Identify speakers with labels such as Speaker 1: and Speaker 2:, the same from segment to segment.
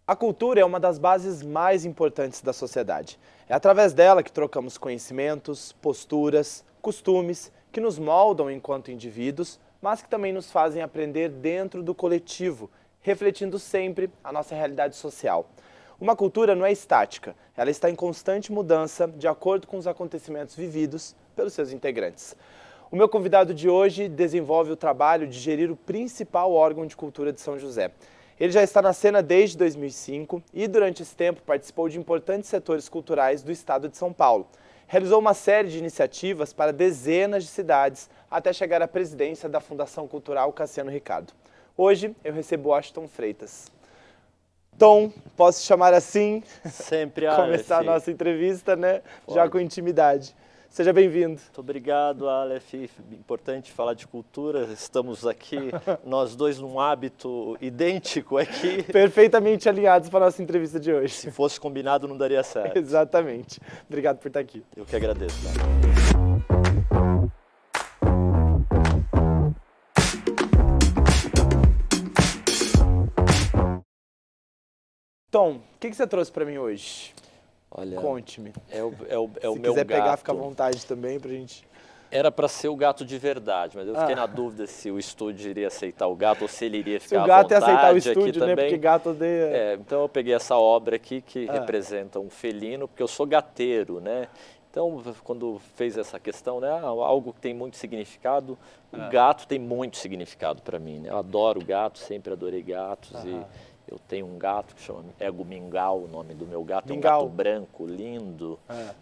Speaker 1: A cultura é uma das bases mais importantes da sociedade. É através dela que trocamos conhecimentos, posturas, costumes, que nos moldam enquanto indivíduos, mas que também nos fazem aprender dentro do coletivo, refletindo sempre a nossa realidade social. Uma cultura não é estática, ela está em constante mudança de acordo com os acontecimentos vividos pelos seus integrantes. O meu convidado de hoje desenvolve o trabalho de gerir o principal órgão de cultura de São José. Ele já está na cena desde 2005 e, durante esse tempo, participou de importantes setores culturais do estado de São Paulo. Realizou uma série de iniciativas para dezenas de cidades, até chegar à presidência da Fundação Cultural Cassiano Ricardo. Hoje, eu recebo Washington Freitas. Tom, posso te chamar assim?
Speaker 2: Sempre,
Speaker 1: Começar a
Speaker 2: Aleph.
Speaker 1: nossa entrevista, né?
Speaker 2: Pode.
Speaker 1: Já com intimidade. Seja bem-vindo.
Speaker 2: Muito obrigado, Aleph. Importante falar de cultura. Estamos aqui, nós dois, num hábito idêntico aqui.
Speaker 1: Perfeitamente alinhados para a nossa entrevista de hoje.
Speaker 2: Se fosse combinado, não daria certo.
Speaker 1: Exatamente. Obrigado por estar aqui.
Speaker 2: Eu que agradeço. Né?
Speaker 1: Tom, o que você trouxe para mim hoje?
Speaker 2: Olha,
Speaker 1: conte-me.
Speaker 2: É o
Speaker 1: Se
Speaker 2: meu
Speaker 1: quiser pegar,
Speaker 2: gato.
Speaker 1: fica à vontade também pra gente.
Speaker 2: Era para ser o gato de verdade, mas eu fiquei na dúvida se o estúdio iria aceitar o gato ou se ele iria
Speaker 1: Se
Speaker 2: ficar
Speaker 1: o gato
Speaker 2: à
Speaker 1: ia
Speaker 2: vontade
Speaker 1: aceitar o
Speaker 2: aqui
Speaker 1: estúdio, né?
Speaker 2: também.
Speaker 1: Porque gato odeia.
Speaker 2: Então eu peguei essa obra aqui que representa um felino, porque eu sou gateiro, né? Então, quando fez essa questão, né, algo que tem muito significado, o gato tem muito significado para mim, né? Eu adoro gato, sempre adorei gatos e eu tenho um gato que chama Ego Mingau, o nome do meu gato.
Speaker 1: Mingau.
Speaker 2: É um gato branco, lindo,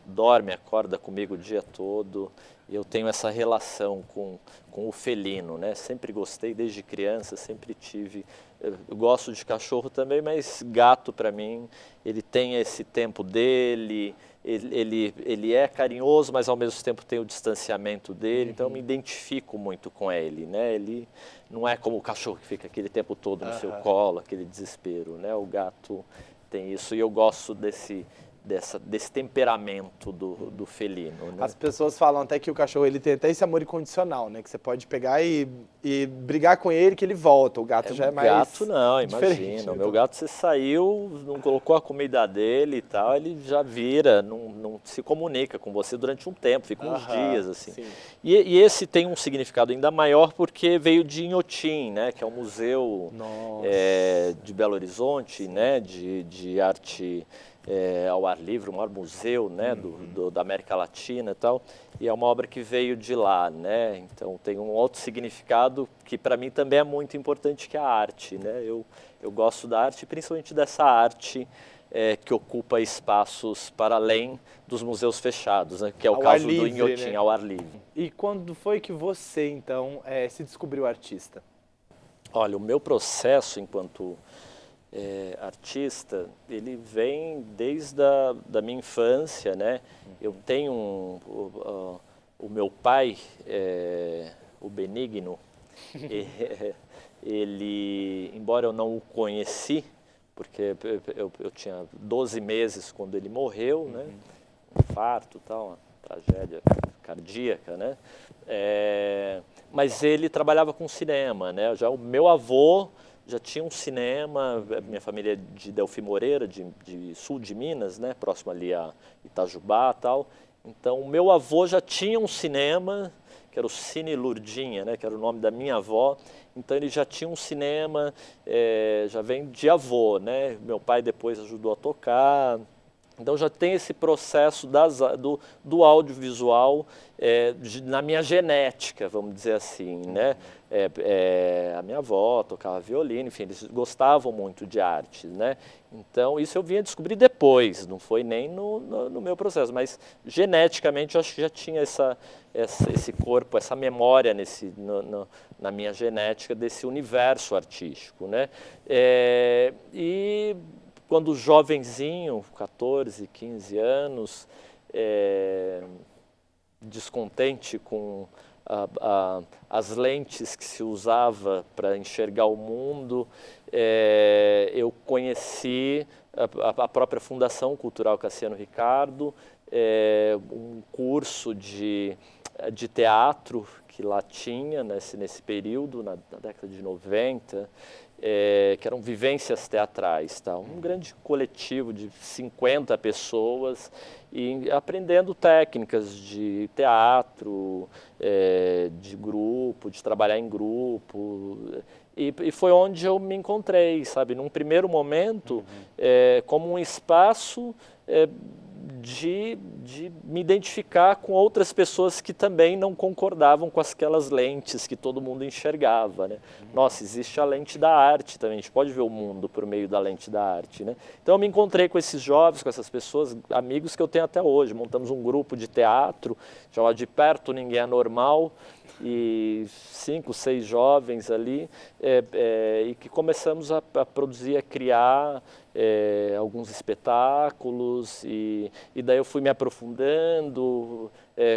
Speaker 2: dorme, acorda comigo o dia todo. Eu tenho essa relação com o felino, né? Sempre gostei desde criança, sempre tive. Eu gosto de cachorro também, mas gato para mim, ele tem esse tempo dele, ele é carinhoso, mas ao mesmo tempo tem o distanciamento dele, então eu me identifico muito com ele, né? Ele não é como o cachorro que fica aquele tempo todo no seu colo, aquele desespero, né? O gato tem isso e eu gosto desse temperamento do felino, né?
Speaker 1: As pessoas falam até que o cachorro ele tem até esse amor incondicional, né? Que você pode pegar e brigar com ele que ele volta. O gato já é mais
Speaker 2: gato não,
Speaker 1: diferente,
Speaker 2: imagina. O
Speaker 1: então.
Speaker 2: meu gato, você saiu, não colocou a comida dele e tal, ele já vira, não se comunica com você durante um tempo, fica uns dias assim.
Speaker 1: Sim.
Speaker 2: E esse tem um significado ainda maior porque veio de Inhotim, né? Que é um museu de Belo Horizonte, né? De arte ao ar livre, o maior museu, né, da América Latina e tal, e é uma obra que veio de lá, né, então tem um outro significado que para mim também é muito importante, que é a arte, né, eu gosto da arte, principalmente dessa arte que ocupa espaços para além dos museus fechados, né, que é o caso do Inhotim, né? Ao ar livre.
Speaker 1: E quando foi que você, então, se descobriu artista?
Speaker 2: Olha, o meu processo enquanto artista, ele vem desde da minha infância, né? Eu tenho o meu pai, o Benigno, ele, embora eu não o conheci, porque eu tinha 12 meses quando ele morreu, né? Um infarto e tal, uma tragédia cardíaca, né? Mas ele trabalhava com cinema, né? Já o meu avô já tinha um cinema, minha família é de Delfim Moreira, de sul de Minas, né, próximo ali a Itajubá e tal. Então, o meu avô já tinha um cinema, que era o Cine Lurdinha, né, que era o nome da minha avó. Então, ele já tinha um cinema, já vem de avô, né. Meu pai depois ajudou a tocar. Então, já tem esse processo do audiovisual na minha genética, vamos dizer assim, né? A minha avó tocava violino, enfim, eles gostavam muito de arte, né? Então, isso eu vinha descobrir depois, não foi nem no meu processo, mas geneticamente eu acho que já tinha esse corpo, essa memória na minha genética desse universo artístico, né? E quando jovenzinho, 14, 15 anos, descontente com as lentes que se usava para enxergar o mundo, eu conheci a própria Fundação Cultural Cassiano Ricardo, um curso de teatro que lá tinha nesse período, na década de 90, que eram vivências teatrais, tá? Um grande coletivo de 50 pessoas e aprendendo técnicas de teatro, de grupo, de trabalhar em grupo. E foi onde eu me encontrei, sabe? Num primeiro momento, como um espaço de me identificar com outras pessoas que também não concordavam com aquelas lentes que todo mundo enxergava, né? Nossa, existe a lente da arte também, a gente pode ver o mundo por meio da lente da arte, né? Então eu me encontrei com esses jovens, com essas pessoas, amigos que eu tenho até hoje. Montamos um grupo de teatro, chamado De Perto Ninguém é Normal, e 5, 6 jovens ali, e que começamos a produzir, a criar alguns espetáculos, e daí eu fui me aprofundando,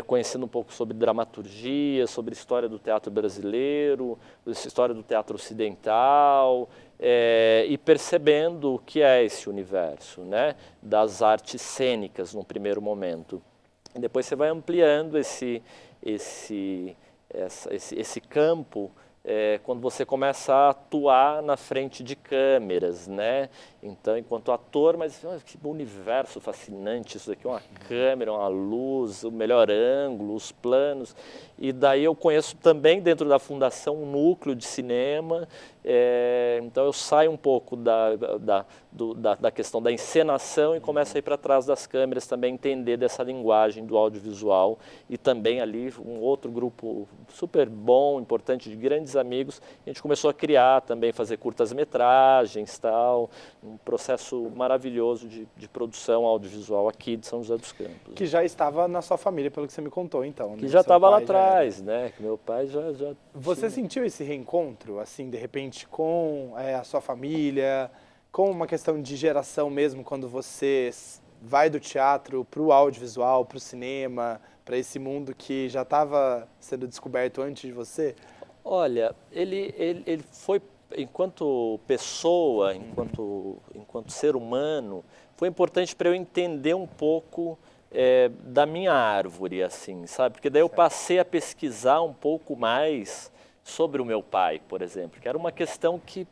Speaker 2: conhecendo um pouco sobre dramaturgia, sobre história do teatro brasileiro, história do teatro ocidental, e percebendo o que é esse universo, né, das artes cênicas num primeiro momento. E depois você vai ampliando esse campo quando você começa a atuar na frente de câmeras, né? Então, enquanto ator, mas que universo fascinante, isso daqui é uma câmera, uma luz, o melhor ângulo, os planos. E daí eu conheço também dentro da fundação um núcleo de cinema, então eu saio um pouco da questão da encenação e começo a ir para trás das câmeras também, entender dessa linguagem do audiovisual, e também ali um outro grupo super bom, importante, de grandes amigos. A gente começou a criar também, fazer curtas-metragens, tal, um processo maravilhoso de produção audiovisual aqui de São José dos Campos.
Speaker 1: Que já estava na sua família, pelo que você me contou, então.
Speaker 2: Que
Speaker 1: né?
Speaker 2: já estava lá atrás, né? Que meu pai já
Speaker 1: Você sentiu esse reencontro, assim, de repente, com a sua família, com uma questão de geração mesmo, quando você vai do teatro para o audiovisual, para o cinema, para esse mundo que já estava sendo descoberto antes de você?
Speaker 2: Olha, ele foi, enquanto pessoa, enquanto ser humano, foi importante para eu entender um pouco da minha árvore, assim, sabe? Porque daí eu passei a pesquisar um pouco mais sobre o meu pai, por exemplo, que era uma questão que,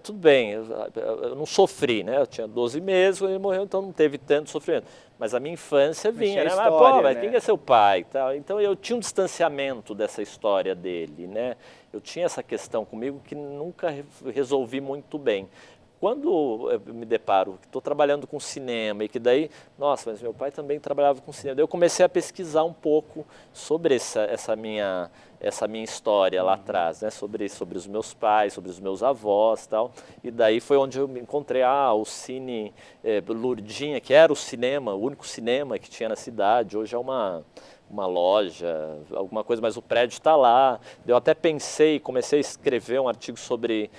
Speaker 2: tudo bem, eu não sofri, né? Eu tinha 12 meses quando ele morreu, então não teve tanto sofrimento. Mas a minha infância vinha, né?
Speaker 1: História,
Speaker 2: Mas, pô,
Speaker 1: né?
Speaker 2: quem é seu pai? Tal. Então eu tinha um distanciamento dessa história dele, né? Eu tinha essa questão comigo que nunca resolvi muito bem. Quando eu me deparo, que estou trabalhando com cinema e que daí, nossa, mas meu pai também trabalhava com cinema, daí eu comecei a pesquisar um pouco sobre essa minha história lá atrás, né? Sobre os meus pais, sobre os meus avós e tal. E daí foi onde eu me encontrei, o Cine Lourdinha, que era o cinema, o único cinema que tinha na cidade. Hoje é uma loja, alguma coisa, mas o prédio está lá. Eu até pensei, comecei a escrever um artigo sobre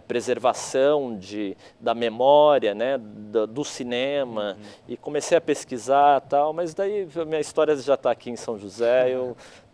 Speaker 2: preservação da memória, né, do cinema, e comecei a pesquisar tal, mas daí a minha história já está aqui em São José.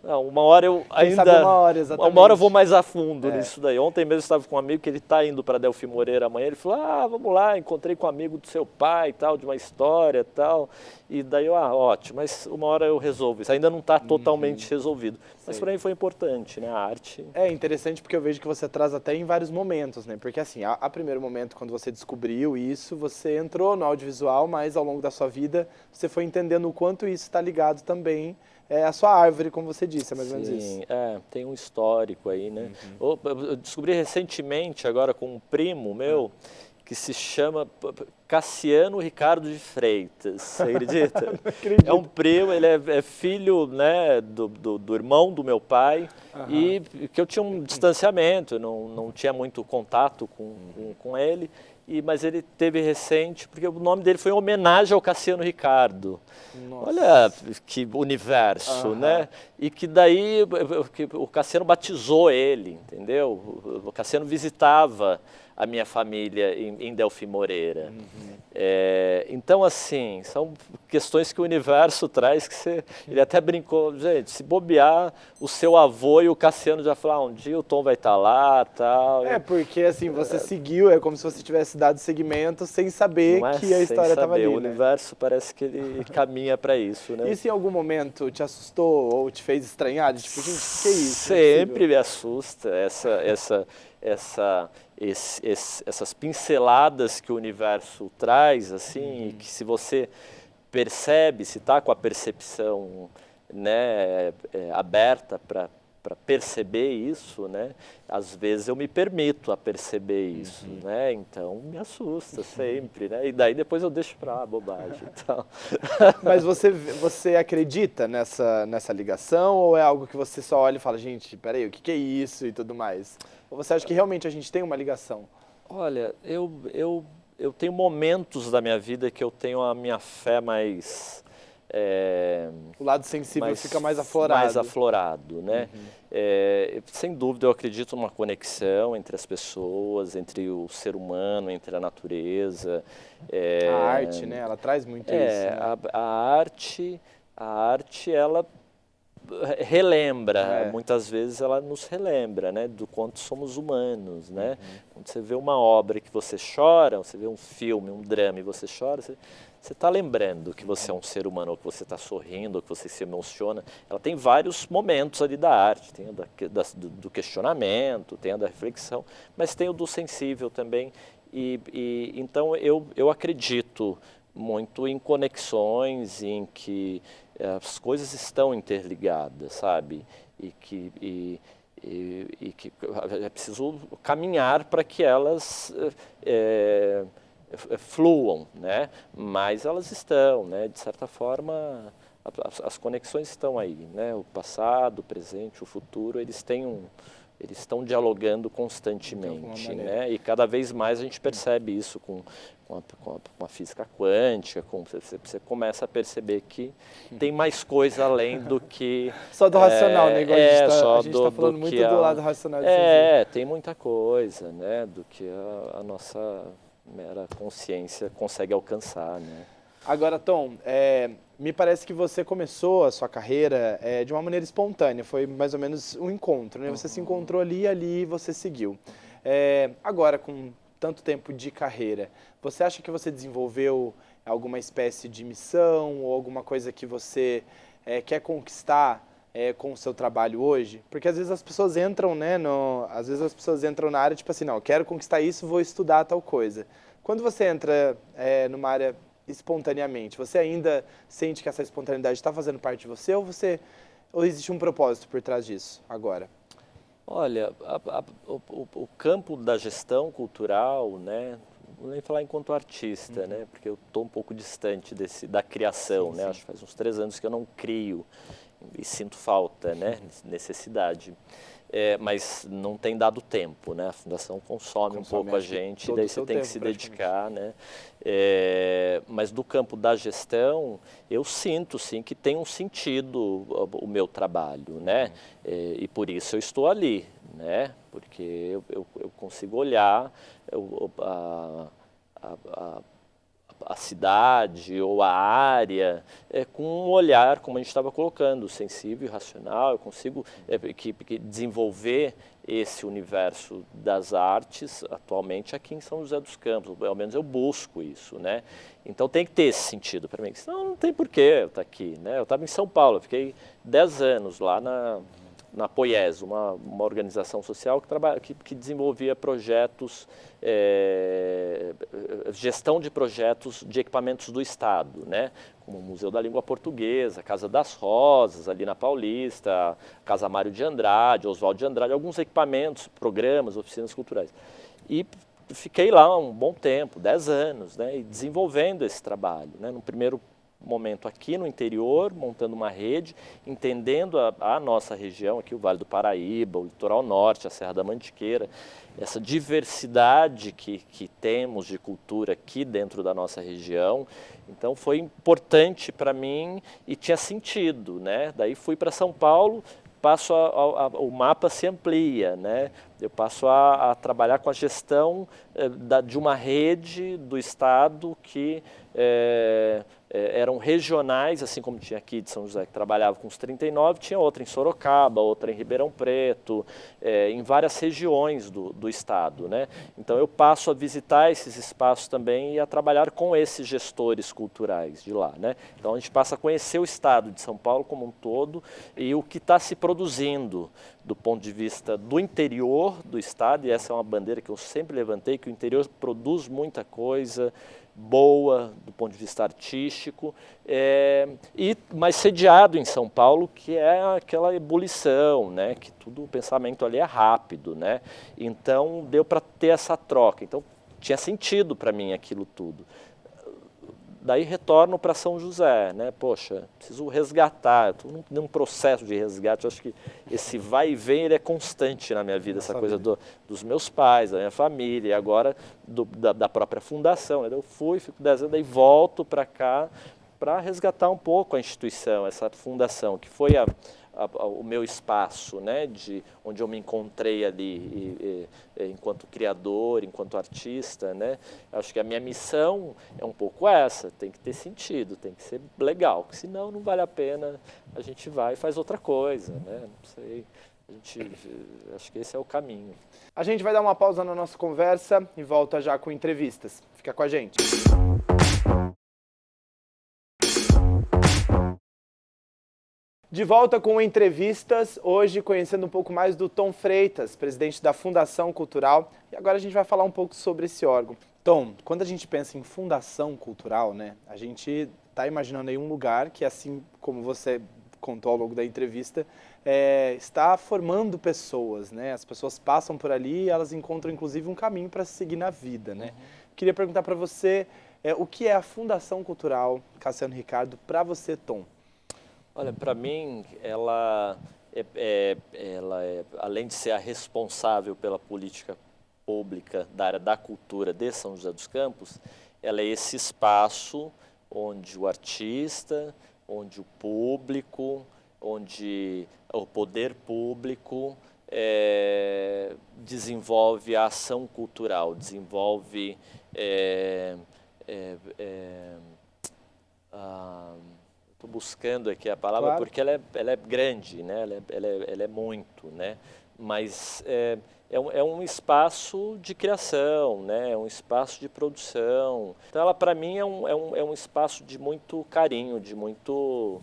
Speaker 2: Uma hora eu ainda.
Speaker 1: Sabe uma hora, exatamente.
Speaker 2: Uma hora eu vou mais a fundo nisso daí. Ontem mesmo eu estava com um amigo que ele está indo para Delfim Moreira amanhã. Ele falou: vamos lá, encontrei com um amigo do seu pai, tal, de uma história, tal. E daí eu, ótimo, mas uma hora eu resolvo isso. Ainda não está totalmente resolvido. Mas para mim foi importante, né? A arte.
Speaker 1: É interessante porque eu vejo que você traz até em vários momentos, né? Porque assim, a primeiro momento, quando você descobriu isso, você entrou no audiovisual, mas ao longo da sua vida você foi entendendo o quanto isso está ligado também a sua árvore, como você disse, é mais ou menos isso.
Speaker 2: Sim, tem um histórico aí, né? Eu descobri recentemente, agora com um primo meu, que se chama Cassiano Ricardo de Freitas, você acredita?
Speaker 1: Não acredito.
Speaker 2: É um primo, ele é filho, né, do irmão do meu pai, e que eu tinha um distanciamento, não tinha muito contato com ele. Mas ele teve recente, porque o nome dele foi em homenagem ao Cassiano Ricardo.
Speaker 1: Nossa.
Speaker 2: Olha que universo, né? E que daí o Cassiano batizou ele, entendeu? O Cassiano visitava a minha família em Delfim Moreira. Então, assim, são questões que o universo traz, ele até brincou, gente, se bobear, o seu avô e o Cassiano já falaram, um dia o Tom vai estar lá, tal.
Speaker 1: Porque assim, você seguiu, é como se você tivesse dado seguimento sem saber
Speaker 2: Não é
Speaker 1: que a história estava ali,
Speaker 2: o
Speaker 1: né?
Speaker 2: universo parece que ele caminha para isso, né?
Speaker 1: Isso em algum momento te assustou ou te fez estranhar? Tipo, gente, o que é isso?
Speaker 2: Sempre me assusta essas pinceladas que o universo traz, assim, e que se você percebe, se está com a percepção, né, aberta para perceber isso, né, às vezes eu me permito a perceber isso, né, então me assusta sempre, né, e daí depois eu deixo para lá, bobagem e tal.
Speaker 1: Mas você acredita nessa ligação ou é algo que você só olha e fala, gente, peraí, o que é isso e tudo mais? Ou você acha que realmente a gente tem uma ligação?
Speaker 2: Olha, eu tenho momentos da minha vida que eu tenho a minha fé mais...
Speaker 1: O lado sensível fica mais
Speaker 2: mais
Speaker 1: aflorado.
Speaker 2: aflorado, né? Sem dúvida, eu acredito numa conexão entre as pessoas, entre o ser humano, entre a natureza.
Speaker 1: A arte, né? Ela traz muito isso. Né?
Speaker 2: A arte, ela relembra, muitas vezes ela nos relembra, né, do quanto somos humanos, né? Quando você vê uma obra que você chora, você vê um filme, um drama e você chora, você está lembrando que você é um ser humano, ou que você está sorrindo, ou que você se emociona. Ela tem vários momentos ali da arte, tem do questionamento, tem a da reflexão, mas tem o do sensível também. Então eu acredito muito em conexões, em que as coisas estão interligadas, sabe? E que é preciso caminhar para que elas fluam, né? Mas elas estão, né? De certa forma, as conexões estão aí, né? O passado, o presente, o futuro, eles estão dialogando constantemente, né? E cada vez mais a gente percebe isso com a física quântica, você começa a perceber que tem mais coisa além do que...
Speaker 1: Só do racional, né? Igual a gente está falando muito do lado racional.
Speaker 2: Tem muita coisa, né? Do que a nossa mera consciência consegue alcançar, né?
Speaker 1: Agora, Tom, me parece que você começou a sua carreira de uma maneira espontânea, foi mais ou menos um encontro, né? Você se encontrou ali você seguiu. Agora, com tanto tempo de carreira, você acha que você desenvolveu alguma espécie de missão ou alguma coisa que você quer conquistar com o seu trabalho hoje? Porque às vezes as pessoas entram, né, às vezes as pessoas entram na área tipo assim, não, eu quero conquistar isso, vou estudar tal coisa. Quando você entra numa área espontaneamente, você ainda sente que essa espontaneidade está fazendo parte de você ou existe um propósito por trás disso agora?
Speaker 2: Olha, o campo da gestão cultural, né, vou nem falar enquanto artista, né, porque eu estou um pouco distante da criação, né, acho que faz uns 3 anos que eu não crio e sinto falta, né, necessidade. Mas não tem dado tempo, né? A Fundação consome um pouco a gente, daí você tem que se dedicar, né? Mas do campo da gestão, eu sinto, sim, que tem um sentido o meu trabalho, né? E por isso eu estou ali, né? Porque eu consigo olhar a cidade ou a área com um olhar, como a gente estava colocando, sensível e racional. Eu consigo desenvolver esse universo das artes atualmente aqui em São José dos Campos, pelo menos eu busco isso, né? Então tem que ter esse sentido para mim, senão não tem porquê eu estar aqui, né? Eu estava em São Paulo, fiquei 10 anos lá na Poies, uma organização social que desenvolvia projetos, gestão de projetos de equipamentos do Estado, né? Como o Museu da Língua Portuguesa, Casa das Rosas, ali na Paulista, Casa Mário de Andrade, Oswaldo de Andrade, alguns equipamentos, programas, oficinas culturais. E fiquei lá um bom tempo, 10 anos, né? E desenvolvendo esse trabalho, né? No primeiro momento aqui no interior, montando uma rede, entendendo a nossa região, aqui o Vale do Paraíba, o Litoral Norte, a Serra da Mantiqueira, essa diversidade que temos de cultura aqui dentro da nossa região. Então foi importante para mim e tinha sentido, né? Daí fui para São Paulo, o mapa se amplia, né? Eu passo a trabalhar com a gestão de uma rede do Estado que eram regionais, assim como tinha aqui de São José, que trabalhava com os 39, tinha outra em Sorocaba, outra em Ribeirão Preto, em várias regiões do Estado, né? Então eu passo a visitar esses espaços também e a trabalhar com esses gestores culturais de lá, né? Então a gente passa a conhecer o Estado de São Paulo como um todo e o que está se produzindo do ponto de vista do interior do Estado, e essa é uma bandeira que eu sempre levantei, que o interior produz muita coisa boa do ponto de vista artístico, mas sediado em São Paulo, que é aquela ebulição, né, que tudo, o pensamento ali é rápido, né, então deu para ter essa troca, então tinha sentido para mim aquilo tudo. Daí retorno para São José, né? Poxa, preciso resgatar, estou num processo de resgate, eu acho que esse vai e vem ele é constante na minha vida, essa coisa dos meus pais, da minha família, e agora da própria fundação, né? Eu fico 10 anos, daí volto para cá para resgatar um pouco a instituição, essa fundação, que foi o meu espaço, né, onde eu me encontrei ali enquanto criador, enquanto artista, né. Acho que a minha missão é um pouco essa, tem que ter sentido, tem que ser legal, porque senão não vale a pena, a gente vai e faz outra coisa, né, não sei, acho que esse é o caminho.
Speaker 1: A gente vai dar uma pausa na nossa conversa e volta já com entrevistas. Fica com a gente. De volta com entrevistas, hoje conhecendo um pouco mais do Tom Freitas, presidente da Fundação Cultural, e agora a gente vai falar um pouco sobre esse órgão. Tom, quando a gente pensa em Fundação Cultural, né, a gente está imaginando aí um lugar que, assim como você contou ao longo da entrevista, está formando pessoas, né? As pessoas passam por ali e elas encontram inclusive um caminho para seguir na vida, né? Queria perguntar para você o que é a Fundação Cultural Cassiano Ricardo para você, Tom?
Speaker 2: Olha, para mim, ela é, além de ser a responsável pela política pública da área da cultura de São José dos Campos, ela é esse espaço onde o artista, onde o público, onde o poder público desenvolve a ação cultural, desenvolve estou buscando aqui a palavra, claro, porque ela é grande, né? ela é muito, né? Mas é um espaço de criação, né? É um espaço de produção. Então ela para mim é um espaço de muito carinho, de muito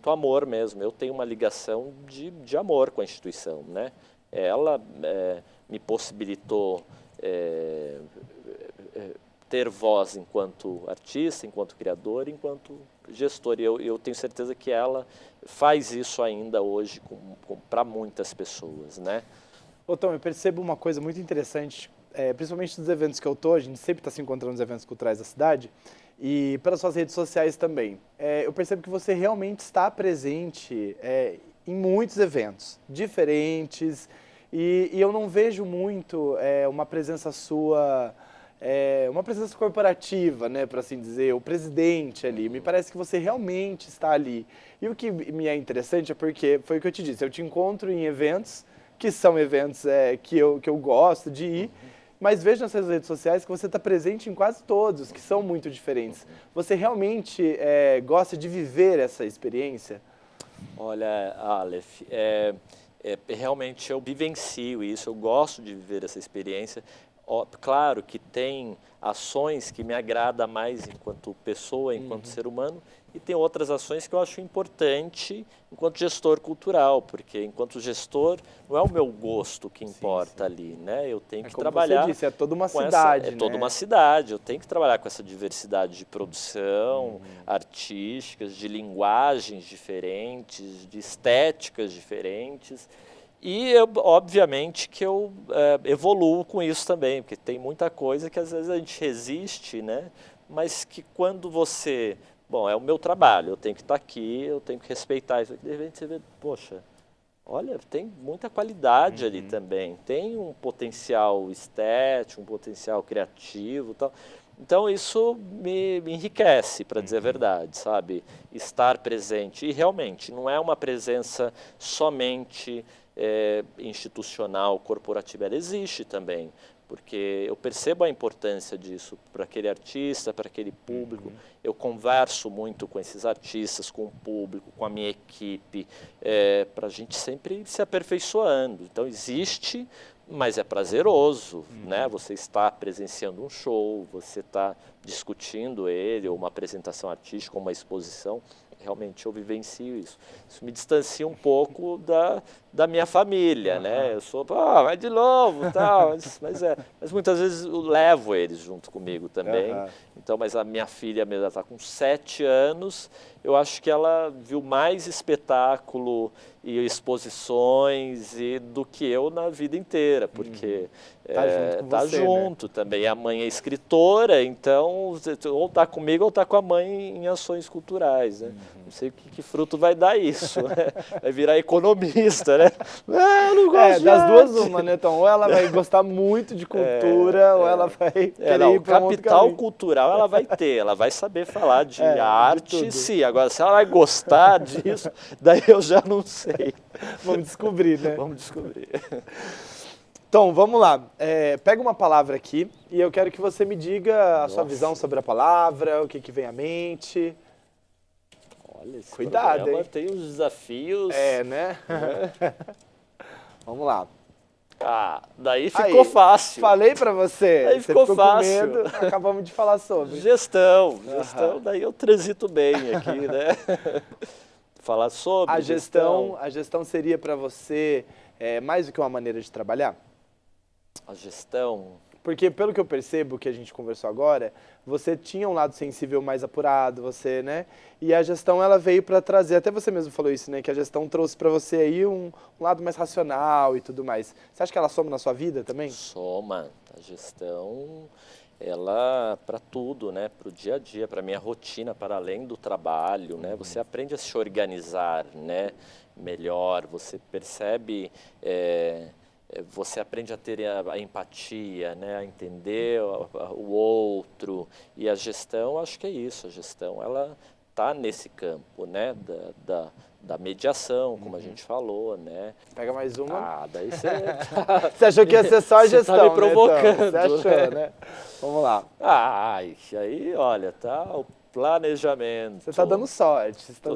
Speaker 2: amor mesmo. Eu tenho uma ligação de amor com a instituição, né? Ela me possibilitou ter voz enquanto artista, enquanto criador, enquanto gestor. E eu tenho certeza que ela faz isso ainda hoje para muitas pessoas, né?
Speaker 1: Ô Tom, eu percebo uma coisa muito interessante, principalmente nos eventos que eu tô, a gente sempre está se encontrando nos eventos culturais da cidade, e pelas suas redes sociais também. Eu percebo que você realmente está presente em muitos eventos diferentes, e eu não vejo muito uma presença sua... uma presença corporativa, né, por assim dizer, o presidente ali. Me parece que você realmente está ali. E o que me é interessante é porque, foi o que eu te disse, eu te encontro em eventos, que são eventos que eu gosto de ir, mas vejo nas suas redes sociais que você está presente em quase todos, que são muito diferentes. Você realmente gosta de viver essa experiência?
Speaker 2: Olha, Aleph, realmente eu vivencio isso, eu gosto de viver essa experiência. Claro que tem ações que me agradam mais enquanto pessoa, enquanto ser humano, e tem outras ações que eu acho importante enquanto gestor cultural, porque enquanto gestor não é o meu gosto que importa ali, né? Eu tenho que trabalhar...
Speaker 1: Como você disse, é toda uma cidade, né?
Speaker 2: É toda uma cidade, eu tenho que trabalhar com essa diversidade de produção, artísticas, de linguagens diferentes, de estéticas diferentes. E, obviamente, que eu evoluo com isso também, porque tem muita coisa que às vezes a gente resiste, né? Mas que quando você... Bom, é o meu trabalho, eu tenho que estar aqui, eu tenho que respeitar isso. De repente você vê, poxa, olha, tem muita qualidade ali também, tem um potencial estético, um potencial criativo e tal. Então isso me enriquece, para dizer a verdade, sabe? Estar presente. E realmente, não é uma presença somente institucional, corporativa, ela existe também, porque eu percebo a importância disso para aquele artista, para aquele público. Eu converso muito com esses artistas, com o público, com a minha equipe, para a gente sempre se aperfeiçoando. Então existe, mas é prazeroso, né? Você está presenciando um show, você está discutindo ele, ou uma apresentação artística, ou uma exposição. Realmente eu vivencio isso. Isso me distancia um pouco da minha família, né? Eu sou, vai de novo, tal, mas muitas vezes eu levo eles junto comigo também. Então, mas a minha filha mesmo está com 7 anos, eu acho que ela viu mais espetáculo e exposições do que eu na vida inteira, porque
Speaker 1: tá
Speaker 2: junto também. A mãe é escritora, então ou está comigo ou está com a mãe em ações culturais, né? Não sei que fruto vai dar isso, né? Vai virar economista, né? Eu não gosto
Speaker 1: das duas uma, né? Então, ou ela vai gostar muito de cultura, ou ela vai querer ir para um outro
Speaker 2: capital
Speaker 1: caminho.
Speaker 2: cultural ela vai ter, ela vai saber falar de arte, sim. Agora, se ela vai gostar disso, daí eu já não sei.
Speaker 1: Vamos descobrir, né?
Speaker 2: Vamos descobrir.
Speaker 1: Então, vamos lá. Pega uma palavra aqui e eu quero que você me diga a sua visão sobre a palavra, o que vem à mente.
Speaker 2: Olha, esse
Speaker 1: Cuidado, hein?
Speaker 2: tem uns desafios.
Speaker 1: Né? Vamos lá.
Speaker 2: Daí ficou fácil.
Speaker 1: Falei pra você.
Speaker 2: Daí ficou fácil.
Speaker 1: Com medo, acabamos de falar sobre.
Speaker 2: Gestão, daí eu transito bem aqui, né? Falar sobre
Speaker 1: a gestão seria para você mais do que uma maneira de trabalhar?
Speaker 2: A gestão...
Speaker 1: Porque, pelo que eu percebo, que a gente conversou agora, você tinha um lado sensível mais apurado, você, né? E a gestão, ela veio para trazer, até você mesmo falou isso, né? Que a gestão trouxe para você aí um lado mais racional e tudo mais. Você acha que ela soma na sua vida também?
Speaker 2: Soma. A gestão, ela, para tudo, né? Para o dia a dia, para a minha rotina, para além do trabalho, né? Você aprende a se organizar, né? Melhor, você percebe... você aprende a ter a empatia, né, a entender o outro, e a gestão, acho que é isso, a gestão ela está nesse campo, né, da mediação, como a gente falou, né.
Speaker 1: Pega mais uma.
Speaker 2: Daí você...
Speaker 1: Você achou que ia ser só a gestão,
Speaker 2: você tá me provocando,
Speaker 1: né? Então, você achou, né? Vamos lá.
Speaker 2: Aí, olha, o planejamento.
Speaker 1: Você está dando sorte.
Speaker 2: Estou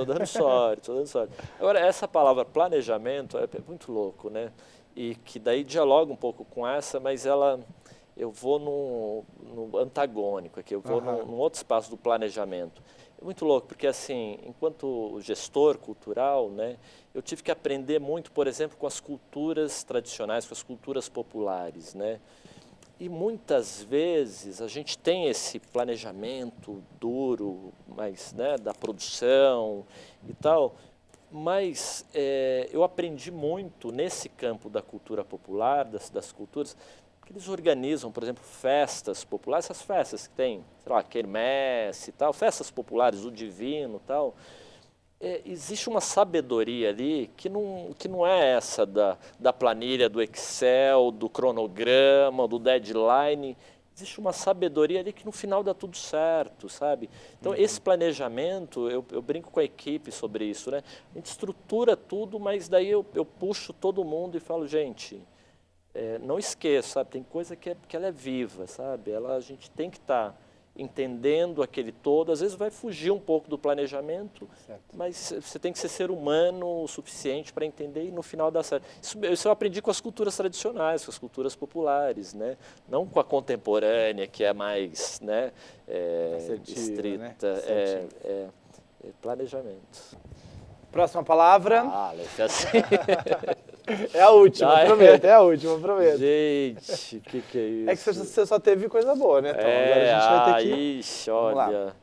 Speaker 2: dando sorte. Agora, essa palavra planejamento é muito louco, né? E que daí dialoga um pouco com essa, mas eu vou no antagônico aqui, eu vou num outro espaço do planejamento. É muito louco, porque assim, enquanto gestor cultural, né, eu tive que aprender muito, por exemplo, com as culturas tradicionais, com as culturas populares, né? E muitas vezes a gente tem esse planejamento duro, mas, né, da produção e tal, mas eu aprendi muito nesse campo da cultura popular, das culturas, que eles organizam, por exemplo, festas populares, essas festas que tem, sei lá, quermesse e tal, festas populares, o divino e tal. Existe uma sabedoria ali que não é essa da planilha, do Excel, do cronograma, do deadline. Existe uma sabedoria ali que no final dá tudo certo, sabe? Então, esse planejamento, eu brinco com a equipe sobre isso, né? A gente estrutura tudo, mas daí eu puxo todo mundo e falo, gente, não esqueça, sabe? Tem coisa que ela é viva, sabe? A gente tem que estar entendendo aquele todo, às vezes vai fugir um pouco do planejamento, mas você tem que ser humano o suficiente para entender e no final dá certo. Isso eu aprendi com as culturas tradicionais, com as culturas populares, né? Não com a contemporânea, que é mais, né, estrita, né? Planejamento.
Speaker 1: Próxima palavra.
Speaker 2: Assim.
Speaker 1: É a última, prometo, é a última, prometo.
Speaker 2: Gente, o que é isso?
Speaker 1: É que você só teve coisa boa, né, Tom? Agora a gente vai ter que...
Speaker 2: Ixi, olha,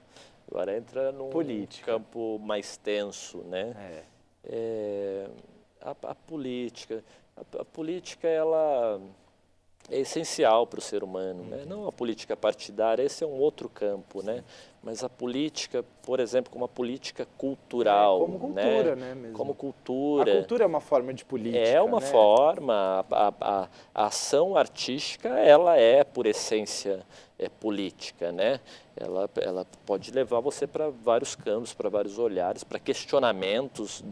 Speaker 2: agora entra num
Speaker 1: política.
Speaker 2: Campo mais tenso, né? A política. A política, ela é essencial para o ser humano, né? Não a política partidária, esse é um outro campo, né? Mas a política, por exemplo, como a política cultural,
Speaker 1: Como
Speaker 2: né?
Speaker 1: cultura, né, mesmo.
Speaker 2: Como
Speaker 1: A
Speaker 2: cultura,
Speaker 1: cultura é uma forma de
Speaker 2: é
Speaker 1: política,
Speaker 2: uma
Speaker 1: né?
Speaker 2: forma, a ação artística, ela é, por essência, política, né? Ela pode levar você para vários campos, para vários olhares, para questionamentos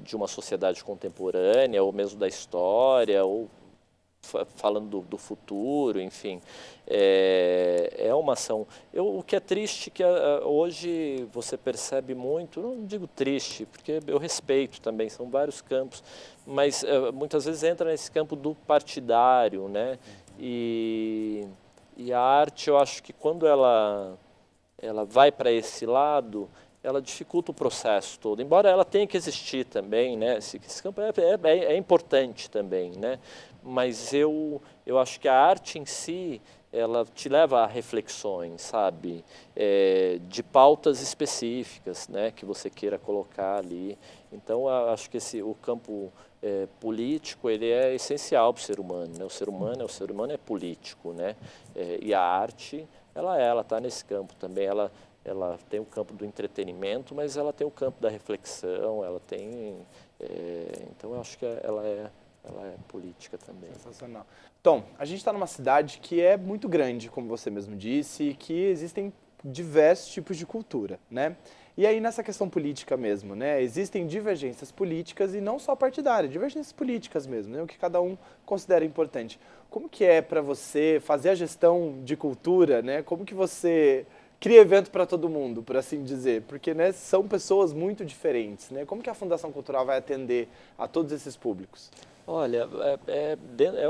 Speaker 2: de uma sociedade contemporânea, ou mesmo da história, ou falando do futuro, enfim, é uma ação. O que é triste é que hoje você percebe muito, não digo triste, porque eu respeito também, são vários campos, mas muitas vezes entra nesse campo do partidário, né? E a arte, eu acho que quando ela vai para esse lado, ela dificulta o processo todo, embora ela tenha que existir também, né? Esse campo é importante também, né? Mas eu acho que a arte em si, ela te leva a reflexões, sabe? De pautas específicas, né? Que você queira colocar ali. Então, acho que o campo político, ele é essencial para o ser humano, né? O ser humano é político, né? E a arte, ela está nesse campo também. Ela tem o campo do entretenimento, mas ela tem o campo da reflexão, ela tem... então, eu acho que ela é política também.
Speaker 1: Sensacional. Tom, a gente está numa cidade que é muito grande, como você mesmo disse, e que existem diversos tipos de cultura, né? E aí nessa questão política mesmo, né? Existem divergências políticas e não só partidárias, divergências políticas mesmo, né? O que cada um considera importante. Como que é para você fazer a gestão de cultura, né? Como que você cria evento para todo mundo, por assim dizer? Porque, né, são pessoas muito diferentes, né? Como que a Fundação Cultural vai atender a todos esses públicos?
Speaker 2: Olha,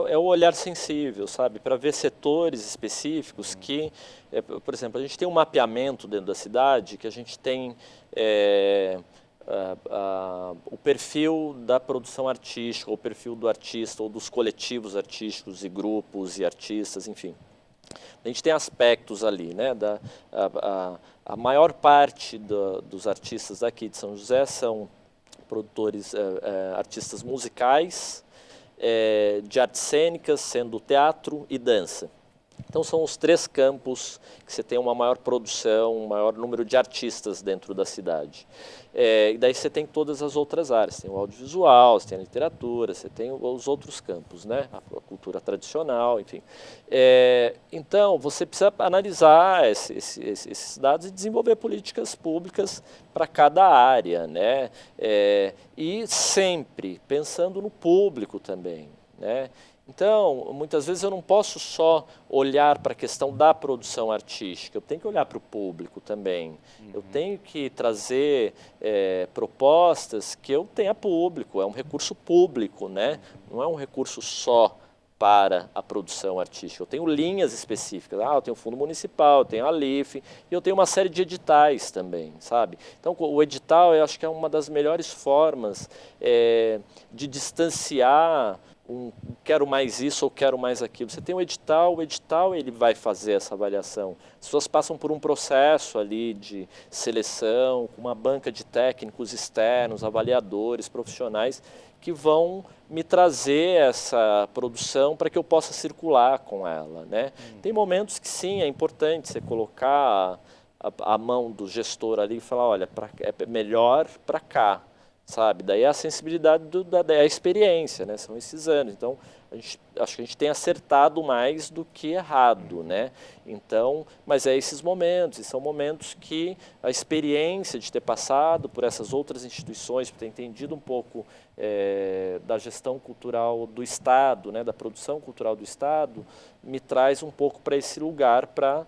Speaker 2: é o olhar sensível, sabe? Para ver setores específicos que, por exemplo, a gente tem um mapeamento dentro da cidade que a gente tem o perfil da produção artística, o perfil do artista ou dos coletivos artísticos e grupos e artistas, enfim. A gente tem aspectos ali, né? A maior parte dos artistas aqui de São José são produtores, artistas musicais, de artes cênicas, sendo teatro e dança. Então são os três campos que você tem uma maior produção, um maior número de artistas dentro da cidade. E daí você tem todas as outras áreas, tem o audiovisual, você tem a literatura, você tem os outros campos, né? A cultura tradicional, enfim. Então você precisa analisar esses dados e desenvolver políticas públicas para cada área, né? E sempre pensando no público também, né? Então, muitas vezes eu não posso só olhar para a questão da produção artística, eu tenho que olhar para o público também. Eu tenho que trazer propostas que eu tenha público, é um recurso público, né? Não é um recurso só para a produção artística. Eu tenho linhas específicas, eu tenho o fundo municipal, eu tenho a LIF, e eu tenho uma série de editais também, sabe? Então, o edital, eu acho que é uma das melhores formas de distanciar quero mais isso ou quero mais aquilo. Você tem o edital ele vai fazer essa avaliação. As pessoas passam por um processo ali de seleção, com uma banca de técnicos externos, avaliadores, profissionais, que vão me trazer essa produção para que eu possa circular com ela, né? Tem momentos que sim, é importante você colocar a mão do gestor ali e falar, olha, é melhor para cá, sabe? Daí a sensibilidade da experiência, né? São esses anos. Então, acho que a gente tem acertado mais do que errado, né? Então, mas esses momentos, e são momentos que a experiência de ter passado por essas outras instituições, por ter entendido um pouco da gestão cultural do Estado, né? Da produção cultural do Estado, me traz um pouco para esse lugar para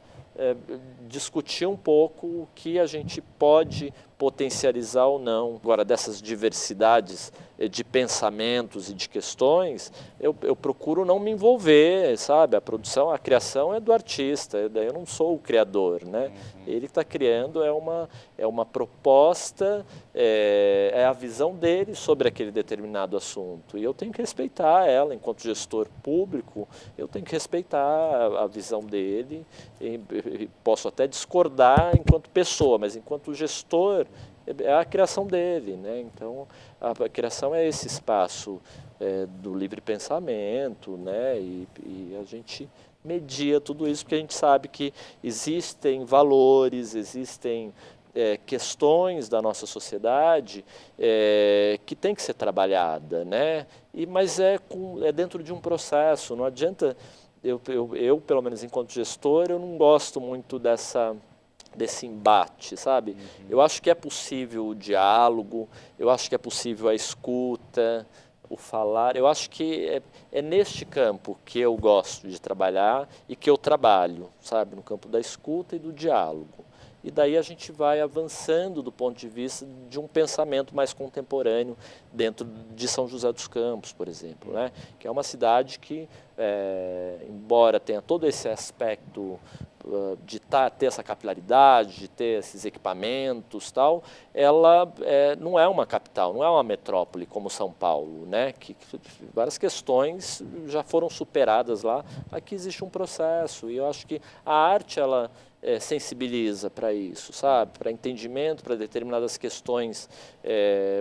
Speaker 2: discutir um pouco o que a gente pode potencializar ou não. Agora, dessas diversidades de pensamentos e de questões, eu procuro não me envolver, sabe? A produção, a criação é do artista, eu não sou o criador, né? Ele que está criando é uma proposta, é a visão dele sobre aquele determinado assunto. E eu tenho que respeitar ela, enquanto gestor público, eu tenho que respeitar a visão dele, e posso até discordar enquanto pessoa, mas enquanto gestor, é a criação dele, né? Então, a criação é esse espaço do livre pensamento, né? E a gente media tudo isso porque a gente sabe que existem valores, existem questões da nossa sociedade que tem que ser trabalhada, né? Mas é dentro de um processo, não adianta, eu, pelo menos enquanto gestor, eu não gosto muito desse embate, sabe?
Speaker 1: Uhum.
Speaker 2: Eu acho que é possível o diálogo, eu acho que é possível a escuta, o falar. Eu acho que é neste campo que eu gosto de trabalhar e que eu trabalho, sabe? No campo da escuta e do diálogo. E daí a gente vai avançando do ponto de vista de um pensamento mais contemporâneo dentro de São José dos Campos, por exemplo, né? Que é uma cidade que, embora tenha todo esse aspecto de ter essa capilaridade, de ter esses equipamentos, tal, ela não é uma capital, não é uma metrópole como São Paulo, né? Que várias questões já foram superadas lá. Aqui existe um processo e eu acho que a arte ela sensibiliza para isso, sabe? Para entendimento, para determinadas questões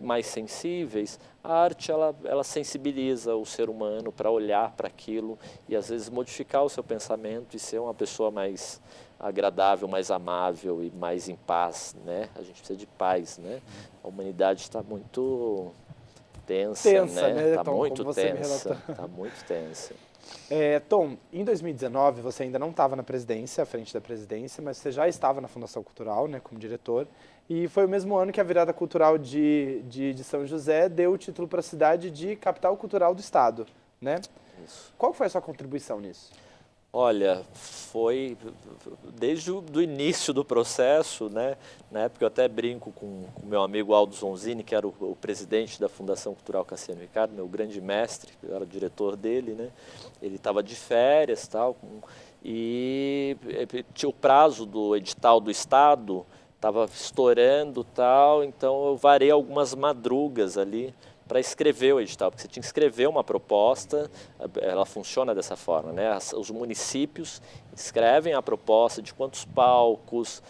Speaker 2: mais sensíveis. A arte ela sensibiliza o ser humano para olhar para aquilo e às vezes modificar o seu pensamento e ser uma pessoa mais agradável, mais amável e mais em paz, né? A gente precisa de paz, né? A humanidade está muito tensa, né? Está
Speaker 1: Tom,
Speaker 2: muito
Speaker 1: como você me
Speaker 2: tensa,
Speaker 1: relatou.
Speaker 2: está muito tensa.
Speaker 1: Tom, em 2019 você ainda não estava na presidência, à frente da presidência, mas você já estava na Fundação Cultural, né, como diretor, e foi o mesmo ano que a virada cultural de São José deu o título para a cidade de capital cultural do estado, né?
Speaker 2: Isso.
Speaker 1: Qual foi a sua contribuição nisso?
Speaker 2: Olha, foi desde o início do processo, né? Na época eu até brinco com o meu amigo Aldo Zonzini, que era o presidente da Fundação Cultural Cassiano Ricardo, meu grande mestre, eu era diretor dele, né? Ele estava de férias tal, e tinha o prazo do edital do Estado, estava estourando tal, então eu varei algumas madrugas ali para escrever o edital, porque você tinha que escrever uma proposta, ela funciona dessa forma, né? Os municípios escrevem a proposta de quantos palcos,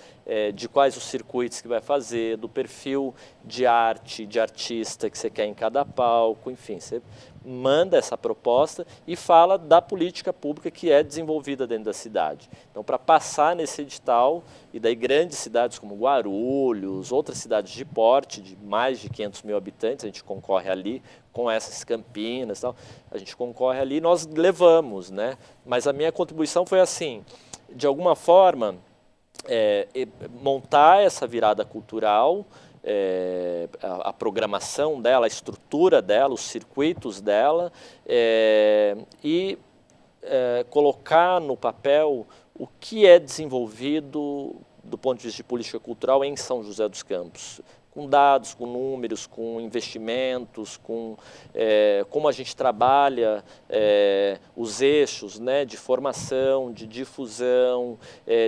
Speaker 2: de quais os circuitos que vai fazer, do perfil de arte, de artista que você quer em cada palco, enfim, você manda essa proposta e fala da política pública que é desenvolvida dentro da cidade. Então, para passar nesse edital, e daí grandes cidades como Guarulhos, outras cidades de porte, de mais de 500 mil habitantes, a gente concorre ali, com essas Campinas e tal, a gente concorre ali e nós levamos, né? Mas a minha contribuição foi assim, de alguma forma, montar essa virada cultural, a programação dela, a estrutura dela, os circuitos dela, e colocar no papel o que é desenvolvido do ponto de vista de política cultural em São José dos Campos, com dados, com números, com investimentos, com como a gente trabalha os eixos, né, de formação, de difusão,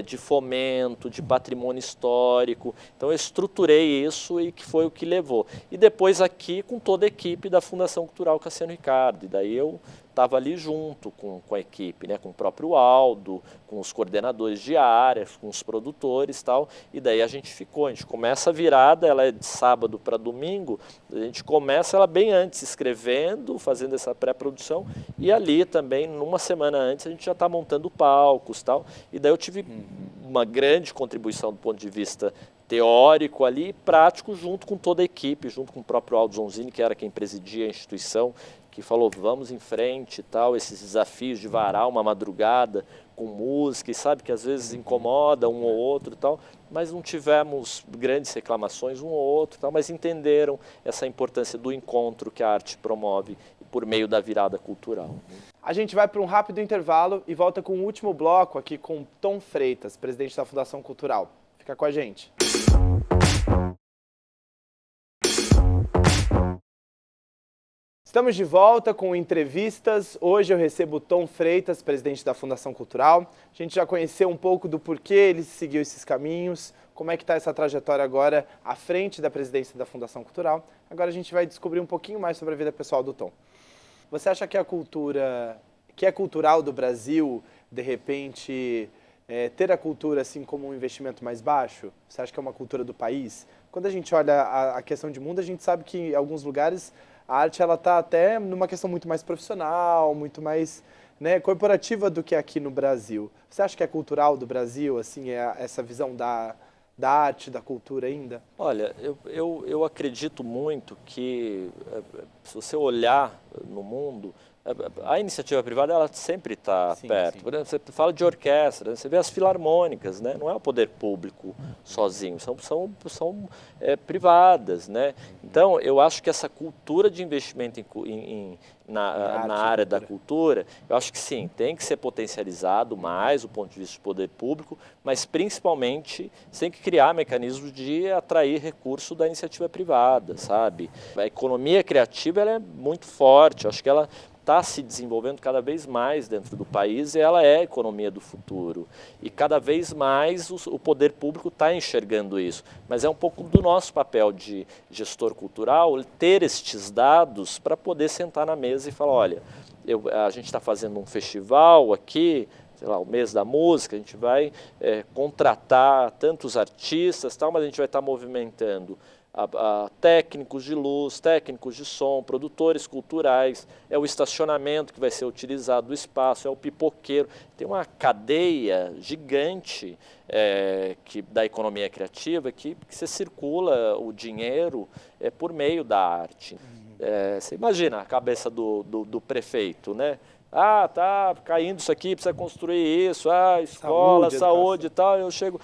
Speaker 2: de fomento, de patrimônio histórico. Então eu estruturei isso e que foi o que levou. E depois aqui com toda a equipe da Fundação Cultural Cassiano Ricardo. E daí eu estava ali junto com a equipe, né, com o próprio Aldo, com os coordenadores de área, com os produtores e tal, e daí a gente começa a virada, ela é de sábado para domingo, a gente começa ela bem antes, escrevendo, fazendo essa pré-produção, e ali também, numa semana antes, a gente já está montando palcos e tal, e daí eu tive uma grande contribuição do ponto de vista teórico ali, prático, junto com toda a equipe, junto com o próprio Aldo Zonzini, que era quem presidia a instituição, que falou, vamos em frente e tal, esses desafios de varar uma madrugada com música, e sabe que às vezes incomoda um ou outro e tal, mas não tivemos grandes reclamações um ou outro e tal, mas entenderam essa importância do encontro que a arte promove por meio da virada cultural.
Speaker 1: A gente vai para um rápido intervalo e volta com o último bloco aqui com Tom Freitas, presidente da Fundação Cultural. Fica com a gente. Estamos de volta com entrevistas. Hoje eu recebo o Tom Freitas, presidente da Fundação Cultural. A gente já conheceu um pouco do porquê ele seguiu esses caminhos, como é que está essa trajetória agora à frente da presidência da Fundação Cultural. Agora a gente vai descobrir um pouquinho mais sobre a vida pessoal do Tom. Você acha que a cultura, que é cultural do Brasil, de repente, ter a cultura assim como um investimento mais baixo? Você acha que é uma cultura do país? Quando a gente olha a questão de mundo, a gente sabe que em alguns lugares a arte ela está até numa questão muito mais profissional, muito mais, né, corporativa do que aqui no Brasil. Você acha que é cultural do Brasil, assim, essa visão da arte, da cultura ainda?
Speaker 2: Olha, eu acredito muito que, se você olhar no mundo, a iniciativa privada ela sempre está
Speaker 1: Sim,
Speaker 2: perto.
Speaker 1: sim.
Speaker 2: Por exemplo, você fala de orquestra, né? Você vê as filarmônicas, né? Não é o poder público sozinho, são privadas, né? Então, eu acho que essa cultura de investimento na
Speaker 1: Arte e
Speaker 2: área da
Speaker 1: cultura.
Speaker 2: cultura, eu acho que sim, tem que ser potencializado mais do ponto de vista do poder público, mas principalmente tem que criar mecanismos de atrair recurso da iniciativa privada, sabe? A economia criativa ela é muito forte, eu acho que ela está se desenvolvendo cada vez mais dentro do país e ela é a economia do futuro. E cada vez mais o poder público está enxergando isso. Mas é um pouco do nosso papel de gestor cultural ter estes dados para poder sentar na mesa e falar, olha, a gente está fazendo um festival aqui, sei lá, o mês da música, a gente vai contratar tantos artistas, tal, mas a gente vai estar movimentando a técnicos de luz, técnicos de som, produtores culturais, é o estacionamento que vai ser utilizado do espaço, é o pipoqueiro. Tem uma cadeia gigante da economia criativa que você circula o dinheiro por meio da arte. Você imagina a cabeça do prefeito, né? Ah, tá caindo isso aqui, precisa construir isso, escola, saúde e tal. Eu chego,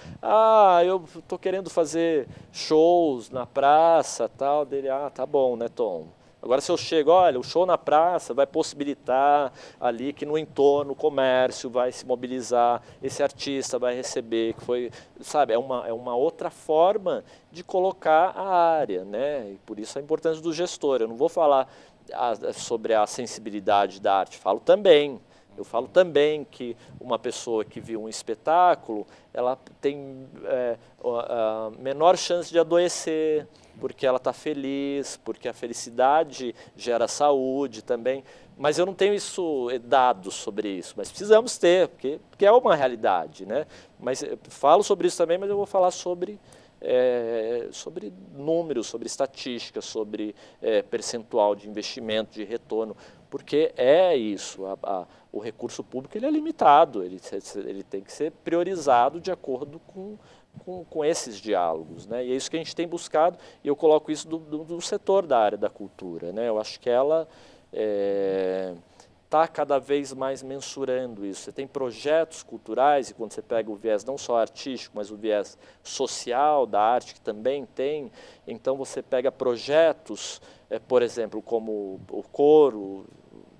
Speaker 2: eu tô querendo fazer shows na praça, tal. Dele, tá bom, né, Tom? Agora se eu chego, olha, o show na praça vai possibilitar ali que no entorno o comércio vai se mobilizar, esse artista vai receber, que foi, sabe, é uma outra forma de colocar a área, né? E por isso a importância do gestor. Eu não vou falar sobre a sensibilidade da arte, eu falo também que uma pessoa que viu um espetáculo, ela tem a menor chance de adoecer, porque ela está feliz, porque a felicidade gera saúde também. Mas eu não tenho dados sobre isso, mas precisamos ter, porque é uma realidade, né? Mas eu falo sobre isso também, mas eu vou falar sobre números, sobre estatísticas, sobre percentual de investimento, de retorno, porque é isso, o recurso público ele é limitado, ele tem que ser priorizado de acordo com esses diálogos, né? E é isso que a gente tem buscado, e eu coloco isso do setor da área da cultura, né? Eu acho que ela está cada vez mais mensurando isso. Você tem projetos culturais, e quando você pega o viés não só artístico, mas o viés social da arte, que também tem, então você pega projetos, por exemplo, como o coro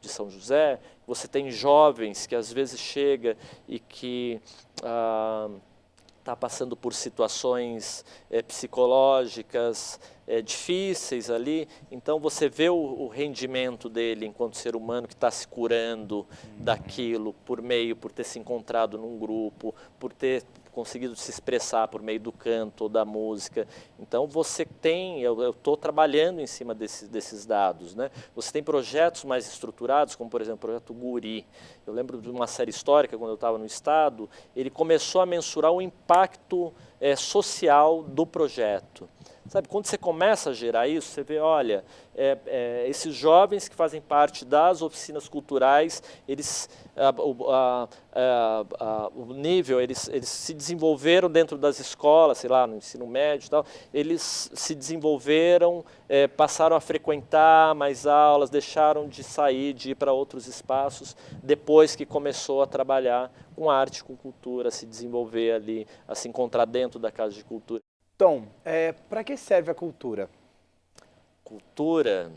Speaker 2: de São José, você tem jovens que às vezes chega e que está passando por situações psicológicas difíceis ali, então você vê o rendimento dele enquanto ser humano que está se curando daquilo por ter se encontrado num grupo, por ter conseguido se expressar por meio do canto ou da música. Então você tem, eu estou trabalhando em cima desses dados, né? Você tem projetos mais estruturados, como por exemplo o projeto Guri. Eu lembro de uma série histórica, quando eu estava no Estado, ele começou a mensurar o impacto social do projeto. Sabe, quando você começa a gerar isso, você vê, olha, esses jovens que fazem parte das oficinas culturais, eles, o nível, eles se desenvolveram dentro das escolas, sei lá, no ensino médio e tal, eles se desenvolveram, passaram a frequentar mais aulas, deixaram de sair, de ir para outros espaços, depois que começou a trabalhar com arte, com cultura, a se desenvolver ali, a se encontrar dentro da Casa de Cultura.
Speaker 1: Tom, para que serve a cultura?
Speaker 2: Cultura,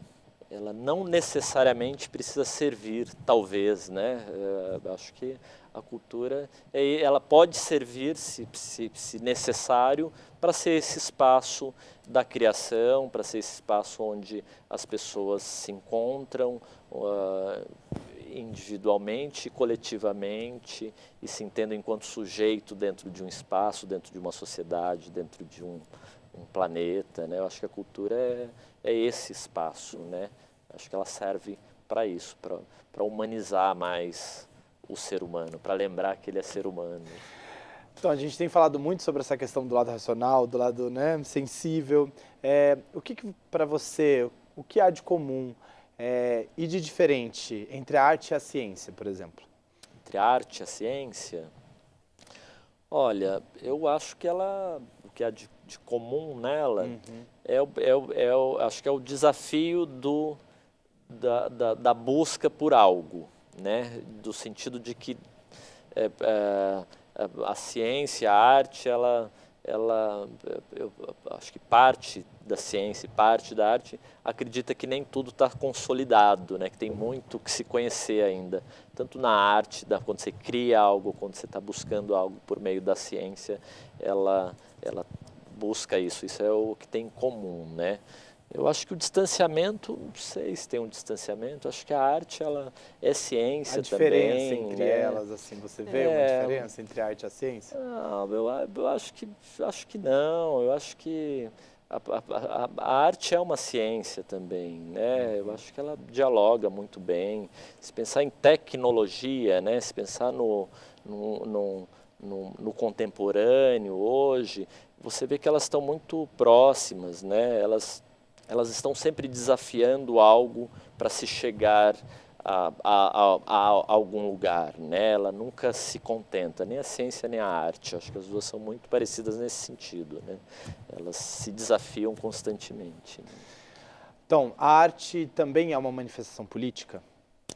Speaker 2: ela não necessariamente precisa servir, talvez, né? Acho que a cultura, ela pode servir, se necessário, para ser esse espaço da criação, para ser esse espaço onde as pessoas se encontram individualmente, coletivamente, e se entendem enquanto sujeito dentro de um espaço, dentro de uma sociedade, dentro de um planeta, né? Eu acho que a cultura é esse espaço, né? Acho que ela serve para isso, para humanizar mais o ser humano, para lembrar que ele é ser humano.
Speaker 1: Então, a gente tem falado muito sobre essa questão do lado racional, do lado, né, sensível. O que para você, o que há de comum e de diferente entre a arte e a ciência, por exemplo?
Speaker 2: Entre a arte e a ciência? Olha, eu acho que o que há de comum nela acho que é o desafio da busca por algo, né? Do sentido de que a ciência, a arte, eu acho que parte da ciência e parte da arte acredita que nem tudo está consolidado, né? Que tem muito que se conhecer ainda, tanto na arte, quando você cria algo, quando você está buscando algo por meio da ciência, ela busca isso é o que tem em comum, né? Eu acho que o distanciamento, não sei se tem um distanciamento, acho que a arte ela é ciência também.
Speaker 1: A diferença entre elas, assim, você vê uma diferença entre a arte e a ciência?
Speaker 2: Não, eu acho que não, eu acho que a arte é uma ciência também, né? Eu acho que ela dialoga muito bem. Se pensar em tecnologia, né? Se pensar no contemporâneo hoje, você vê que elas estão muito próximas, né? Elas estão sempre desafiando algo para se chegar a algum lugar, né? Ela nunca se contenta, nem a ciência nem a arte. Acho que as duas são muito parecidas nesse sentido, né? Elas se desafiam constantemente, né?
Speaker 1: Então, a arte também é uma manifestação política?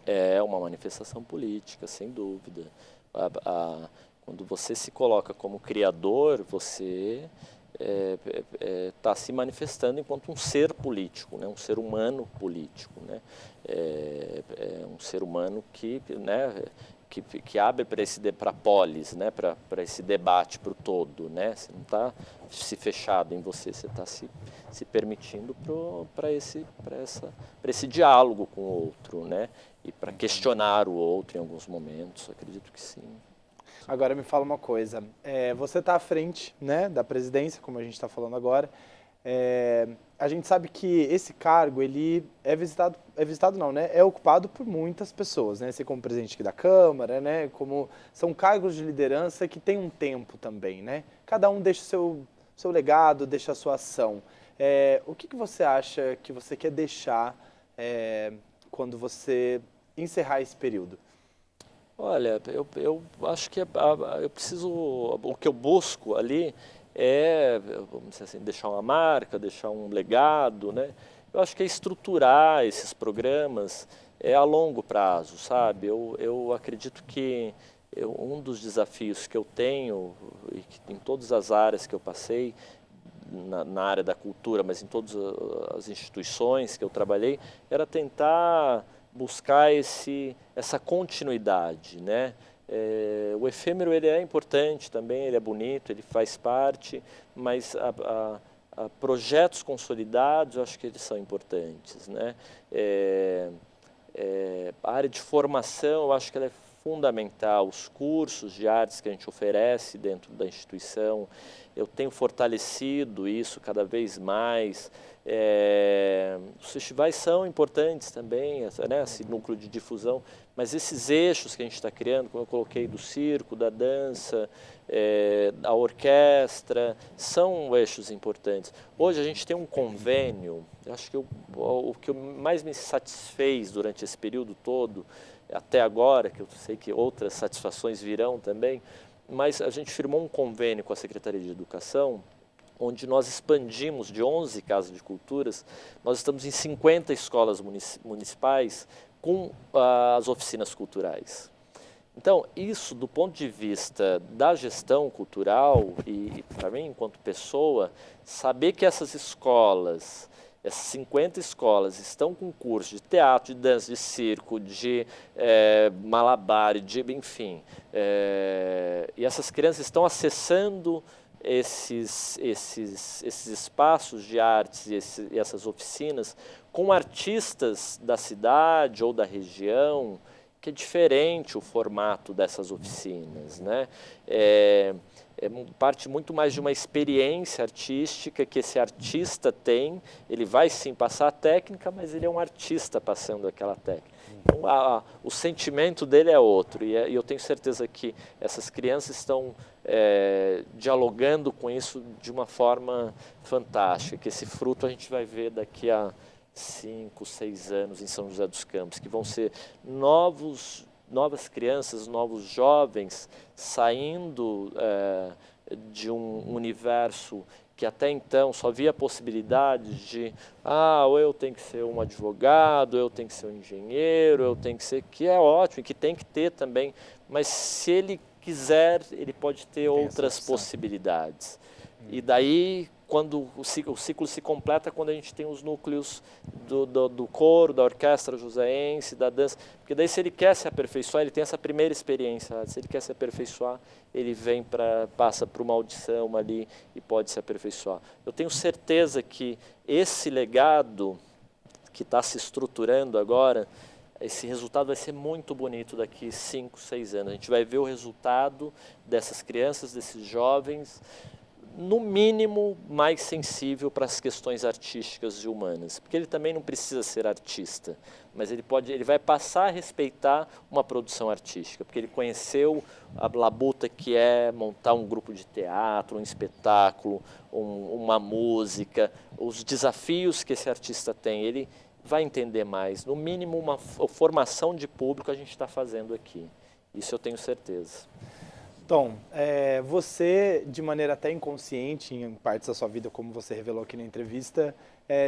Speaker 2: É uma manifestação política, sem dúvida. Quando você se coloca como criador, você está se manifestando enquanto um ser político, né? Um ser humano político, né? Um ser humano que abre para a polis, né? Para esse debate, para o todo, né? Você não está se fechado em você, você está se permitindo para esse diálogo com o outro, né? E para questionar o outro em alguns momentos, acredito que sim.
Speaker 1: Agora me fala uma coisa, você está à frente, né, da presidência, como a gente está falando agora, a gente sabe que esse cargo, ele é visitado não, né, é ocupado por muitas pessoas, né, você como presidente aqui da Câmara, né, são cargos de liderança que tem um tempo também, né, cada um deixa o seu legado, deixa a sua ação. O que você acha que você quer deixar quando você encerrar esse período?
Speaker 2: Olha, eu acho que eu preciso, o que eu busco ali vamos dizer assim, deixar uma marca, deixar um legado, né? Eu acho que é estruturar esses programas a longo prazo, sabe? Eu acredito que um dos desafios que eu tenho, e que em todas as áreas que eu passei, na área da cultura, mas em todas as instituições que eu trabalhei, era tentar buscar essa continuidade, né? O efêmero ele é importante também, ele é bonito, ele faz parte, mas projetos consolidados eu acho que eles são importantes, né? A área de formação eu acho que ela é fundamental, os cursos de artes que a gente oferece dentro da instituição, eu tenho fortalecido isso cada vez mais. Os festivais são importantes também, né, esse núcleo de difusão, mas esses eixos que a gente está criando, como eu coloquei, do circo, da dança, da orquestra, são eixos importantes. Hoje a gente tem um convênio, acho que o que mais me satisfez durante esse período todo, até agora, que eu sei que outras satisfações virão também, mas a gente firmou um convênio com a Secretaria de Educação, onde nós expandimos de 11 casas de culturas, nós estamos em 50 escolas municipais com as oficinas culturais. Então, isso do ponto de vista da gestão cultural e para mim, enquanto pessoa, saber que essas 50 escolas estão com curso de teatro, de dança, de circo, de malabar, enfim, e essas crianças estão acessando esses espaços de artes e essas oficinas com artistas da cidade ou da região, que é diferente o formato dessas oficinas, né? Parte muito mais de uma experiência artística que esse artista tem, ele vai sim passar a técnica, mas ele é um artista passando aquela técnica. Então, o sentimento dele é outro, e eu tenho certeza que essas crianças estão dialogando com isso de uma forma fantástica, que esse fruto a gente vai ver daqui a 5, 6 anos em São José dos Campos, que vão ser novas crianças, novos jovens saindo de um universo que até então só via a possibilidade de, ou eu tenho que ser um advogado, eu tenho que ser um engenheiro, eu tenho que ser, que é ótimo, que tem que ter também, mas se ele quiser, ele pode ter outras possibilidades. E daí, quando o ciclo se completa, quando a gente tem os núcleos do coro, da orquestra joseense, da dança, porque daí se ele quer se aperfeiçoar, ele tem essa primeira experiência, se ele quer se aperfeiçoar, ele passa por uma audição ali e pode se aperfeiçoar. Eu tenho certeza que esse legado que está se estruturando agora, esse resultado vai ser muito bonito daqui 5, 6 anos. A gente vai ver o resultado dessas crianças, desses jovens, no mínimo, mais sensível para as questões artísticas e humanas, porque ele também não precisa ser artista, mas ele vai passar a respeitar uma produção artística, porque ele conheceu a labuta que é montar um grupo de teatro, um espetáculo, uma música, os desafios que esse artista tem, ele vai entender mais. No mínimo, uma formação de público a gente está fazendo aqui, isso eu tenho certeza.
Speaker 1: Tom, você, de maneira até inconsciente, em partes da sua vida, como você revelou aqui na entrevista,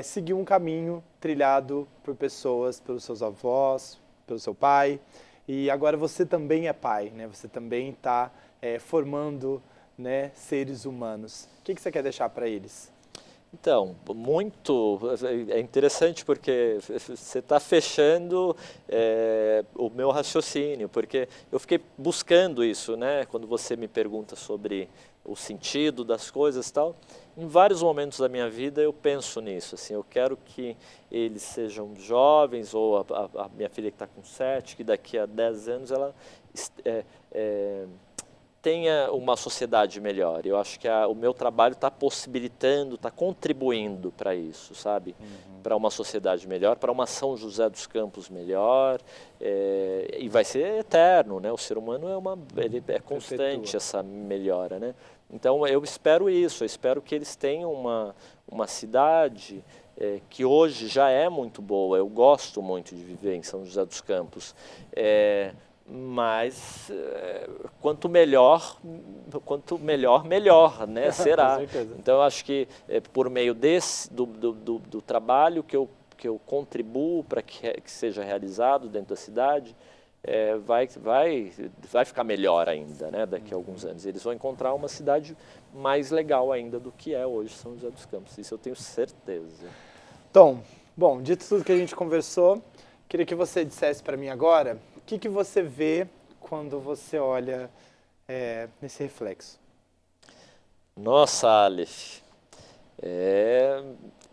Speaker 1: seguiu um caminho trilhado por pessoas, pelos seus avós, pelo seu pai, e agora você também é pai, né? Você também está formando, né, seres humanos. O que você quer deixar para eles?
Speaker 2: Então, é interessante porque você está fechando o meu raciocínio, porque eu fiquei buscando isso, né? Quando você me pergunta sobre o sentido das coisas e tal, em vários momentos da minha vida eu penso nisso, assim, eu quero que eles sejam jovens, ou a minha filha que está com 7, que daqui a 10 anos ela tenha uma sociedade melhor. Eu acho que o meu trabalho está possibilitando, está contribuindo para isso, sabe? Para uma sociedade melhor, para uma São José dos Campos melhor, e vai ser eterno, né? O ser humano ele é constante, essa melhora, né? Então eu espero isso, eu espero que eles tenham uma cidade que hoje já é muito boa. Eu gosto muito de viver em São José dos Campos. Mas quanto melhor, melhor, né? Será. Então eu acho que por meio do trabalho que eu contribuo para que seja realizado dentro da cidade, vai ficar melhor ainda, né? Daqui a alguns anos. Eles vão encontrar uma cidade mais legal ainda do que é hoje São José dos Campos. Isso eu tenho certeza.
Speaker 1: Tom, bom, dito tudo que a gente conversou, queria que você dissesse para mim agora o que você vê quando você olha nesse reflexo.
Speaker 2: Nossa, Aleph,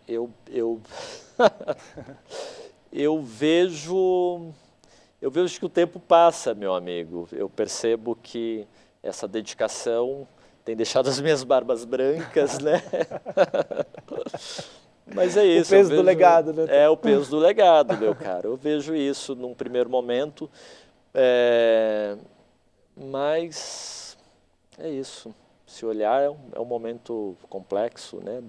Speaker 2: eu vejo que o tempo passa, meu amigo. Eu percebo que essa dedicação tem deixado as minhas barbas brancas, né? Mas é isso.
Speaker 1: O peso do legado, né?
Speaker 2: É o peso do legado, meu caro. Eu vejo isso num primeiro momento, mas é isso. Se olhar, é um momento complexo, né,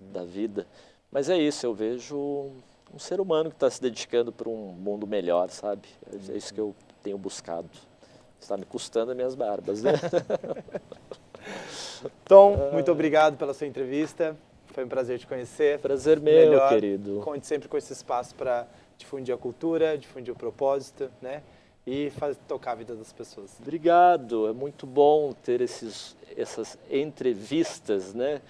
Speaker 2: da vida. Mas é isso, eu vejo um ser humano que está se dedicando para um mundo melhor, sabe? É isso que eu tenho buscado. Está me custando as minhas barbas, né?
Speaker 1: Tom, muito obrigado pela sua entrevista. Foi um prazer te conhecer.
Speaker 2: Prazer meu, querido.
Speaker 1: Conte sempre com esse espaço para difundir a cultura, difundir o propósito, né? E tocar a vida das pessoas.
Speaker 2: Obrigado, é muito bom ter essas entrevistas, né?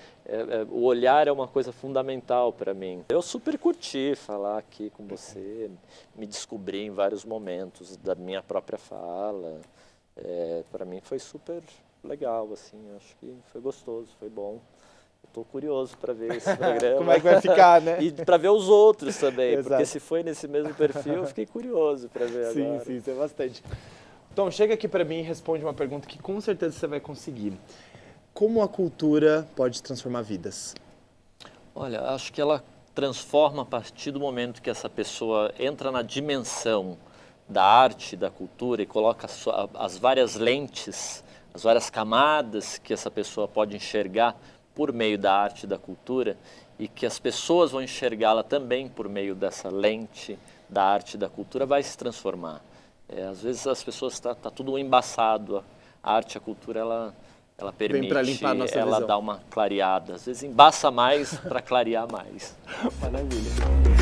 Speaker 2: O olhar é uma coisa fundamental para mim. Eu super curti falar aqui com você, me descobri em vários momentos da minha própria fala. Para mim foi super legal, assim, acho que foi gostoso, foi bom. Estou curioso para ver esse programa.
Speaker 1: Como é que vai ficar, né?
Speaker 2: E para ver os outros também, porque se foi nesse mesmo perfil, eu fiquei curioso para ver agora.
Speaker 1: Sim, isso é bastante. Então, chega aqui para mim e responde uma pergunta que com certeza você vai conseguir. Como a cultura pode transformar vidas?
Speaker 2: Olha, acho que ela transforma a partir do momento que essa pessoa entra na dimensão da arte, da cultura e coloca as várias lentes, as várias camadas que essa pessoa pode enxergar por meio da arte e da cultura e que as pessoas vão enxergá-la também por meio dessa lente da arte e da cultura, vai se transformar. Às vezes as pessoas tá tudo embaçado, a arte e a cultura ela permite,
Speaker 1: limpar a nossa
Speaker 2: ela
Speaker 1: visão.
Speaker 2: dá uma clareada, às vezes embaça mais para clarear mais.
Speaker 1: Maravilha.